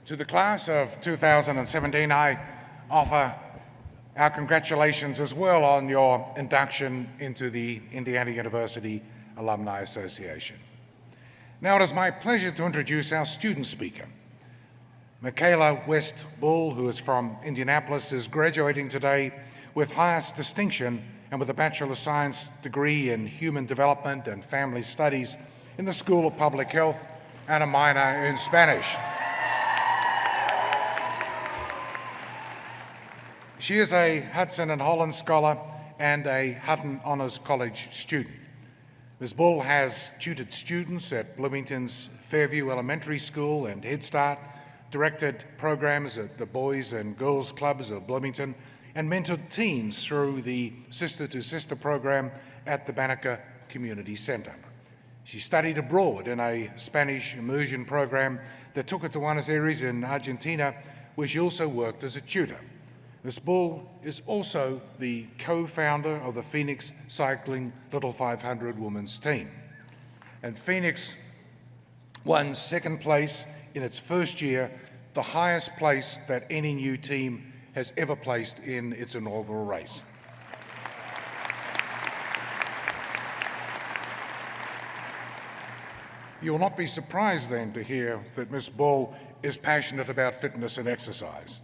To the class of 2017, I offer our congratulations as well on your induction into the Indiana University Alumni Association. Now it is my pleasure to introduce our student speaker. McKayla Bull, who is from Indianapolis, is graduating today with highest distinction and with a Bachelor of Science degree in Human Development and Family Studies in the School of Public Health and a minor in Spanish. She is a Hudson and Holland Scholar and a Hutton Honors College student. Ms. Bull has tutored students at Bloomington's Fairview Elementary School and Head Start, directed programs at the Boys and Girls Clubs of Bloomington, and mentored teens through the Sister to Sister program at the Banneker Community Center. She studied abroad in a Spanish immersion program that took her to Buenos Aires in Argentina, where she also worked as a tutor. Ms. Bull is also the co-founder of the Phoenix Cycling Little 500 women's team. And Phoenix won second place in its first year, the highest place that any new team has ever placed in its inaugural race. You will not be surprised then to hear that Ms. Bull is passionate about fitness and exercise,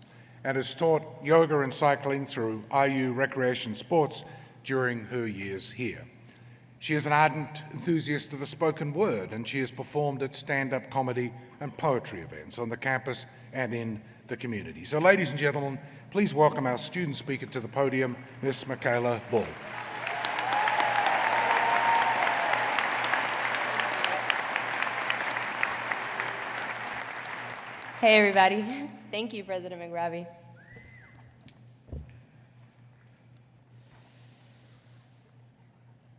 and has taught yoga and cycling through IU Recreation Sports during her years here. She is an ardent enthusiast of the spoken word, and she has performed at stand-up comedy and poetry events on the campus and in the community. So ladies and gentlemen, please welcome our student speaker to the podium, Ms. McKayla Bull. Hey everybody. Thank you, President McRae.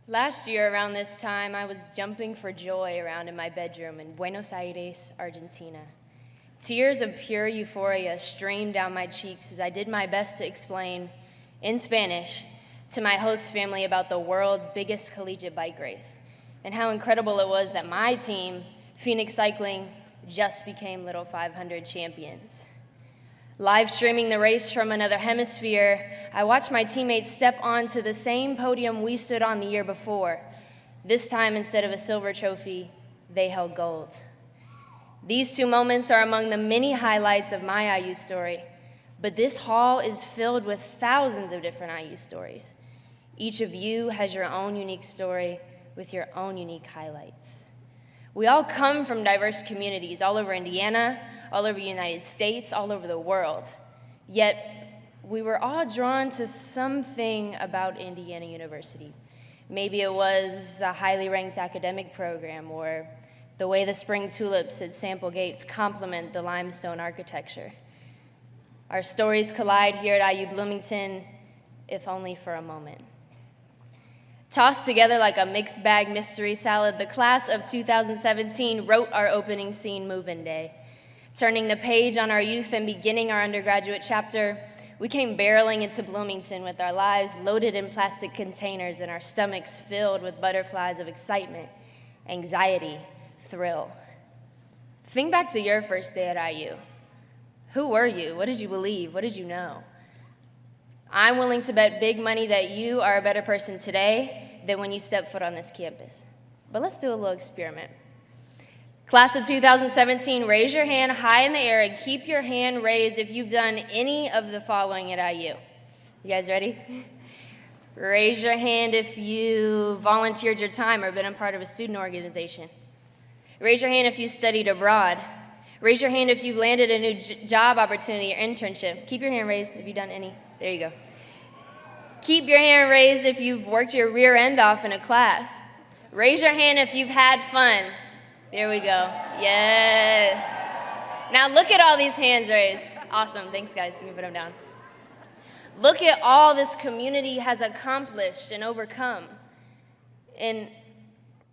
Last year around this time, I was jumping for joy around in my bedroom in Buenos Aires, Argentina. Tears of pure euphoria streamed down my cheeks as I did my best to explain, in Spanish, to my host family about the world's biggest collegiate bike race and how incredible it was that my team, Phoenix Cycling, just became Little 500 champions. Live streaming the race from another hemisphere, I watched my teammates step onto the same podium we stood on the year before. This time, instead of a silver trophy, they held gold. These two moments are among the many highlights of my IU story, but this hall is filled with thousands of different IU stories. Each of you has your own unique story with your own unique highlights. We all come from diverse communities all over Indiana, all over the United States, all over the world. Yet, we were all drawn to something about Indiana University. Maybe it was a highly ranked academic program, or the way the spring tulips at Sample Gates complement the limestone architecture. Our stories collide here at IU Bloomington, if only for a moment. Tossed together like a mixed bag mystery salad, the class of 2017 wrote our opening scene move-in day. Turning the page on our youth and beginning our undergraduate chapter, we came barreling into Bloomington with our lives loaded in plastic containers and our stomachs filled with butterflies of excitement, anxiety, thrill. Think back to your first day at IU. Who were you? What did you believe? What did you know? I'm willing to bet big money that you are a better person today than when you step foot on this campus. But let's do a little experiment. Class of 2017, raise your hand high in the air and keep your hand raised if you've done any of the following at IU. You guys ready? Raise your hand if you volunteered your time or been a part of a student organization. Raise your hand if you studied abroad. Raise your hand if you've landed a new job opportunity or internship. Keep your hand raised if you've done any. There you go. Keep your hand raised if you've worked your rear end off in a class. Raise your hand if you've had fun. There we go. Yes. Now look at all these hands raised. Awesome. Thanks, guys. You can put them down. Look at all this community has accomplished and overcome. And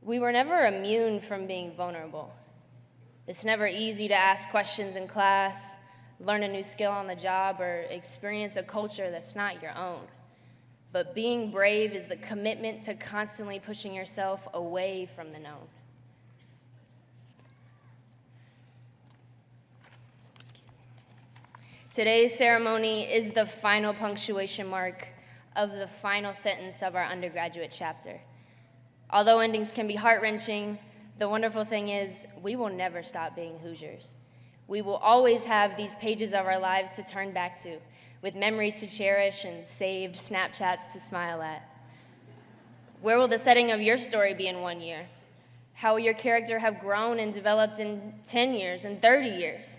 we were never immune from being vulnerable. It's never easy to ask questions in class, learn a new skill on the job, or experience a culture that's not your own. But being brave is the commitment to constantly pushing yourself away from the known. Excuse Today's ceremony is the final punctuation mark of the final sentence of our undergraduate chapter. Although endings can be heart-wrenching, the wonderful thing is we will never stop being Hoosiers. We will always have these pages of our lives to turn back to, with memories to cherish and saved Snapchats to smile at. Where will the setting of your story be in 1 year? How will your character have grown and developed in 10 years and 30 years?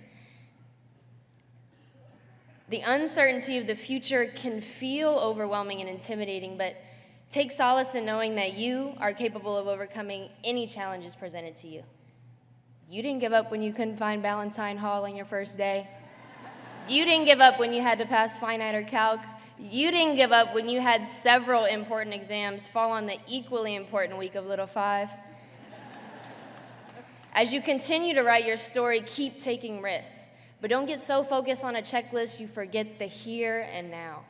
The uncertainty of the future can feel overwhelming and intimidating, but take solace in knowing that you are capable of overcoming any challenges presented to you. You didn't give up when you couldn't find Ballantine Hall on your first day. You didn't give up when you had to pass finite or calc. You didn't give up when you had several important exams fall on the equally important week of Little Five. As you continue to write your story, keep taking risks, but don't get so focused on a checklist you forget the here and now.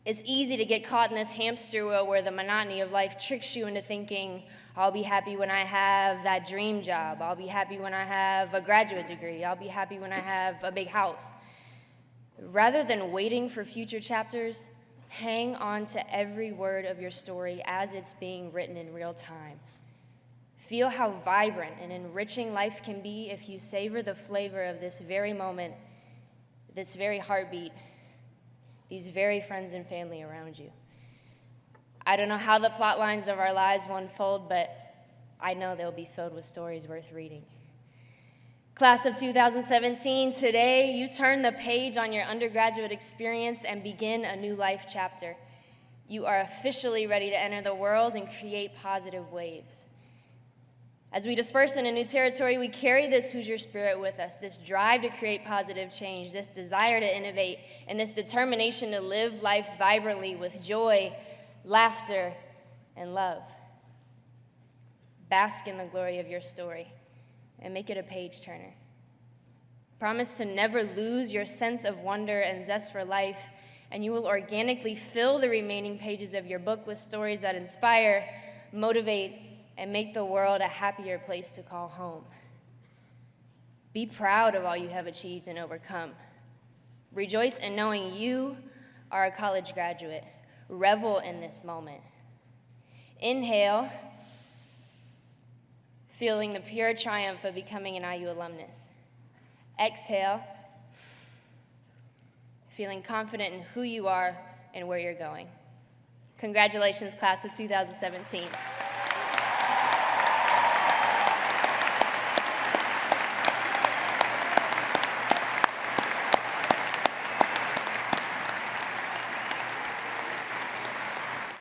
It's easy to get caught in this hamster wheel where the monotony of life tricks you into thinking, I'll be happy when I have that dream job. I'll be happy when I have a graduate degree. I'll be happy when I have a big house. Rather than waiting for future chapters, hang on to every word of your story as it's being written in real time. Feel how vibrant and enriching life can be if you savor the flavor of this very moment, this very heartbeat, these very friends and family around you. I don't know how the plot lines of our lives will unfold, but I know they'll be filled with stories worth reading. Class of 2017, today you turn the page on your undergraduate experience and begin a new life chapter. You are officially ready to enter the world and create positive waves. As we disperse into new territory, we carry this Hoosier spirit with us, this drive to create positive change, this desire to innovate, and this determination to live life vibrantly with joy, laughter, and love. Bask in the glory of your story and make it a page turner. Promise to never lose your sense of wonder and zest for life, and you will organically fill the remaining pages of your book with stories that inspire, motivate, and make the world a happier place to call home. Be proud of all you have achieved and overcome. Rejoice in knowing you are a college graduate. Revel in this moment. Inhale, feeling the pure triumph of becoming an IU alumnus. Exhale, feeling confident in who you are and where you're going. Congratulations, class of 2017.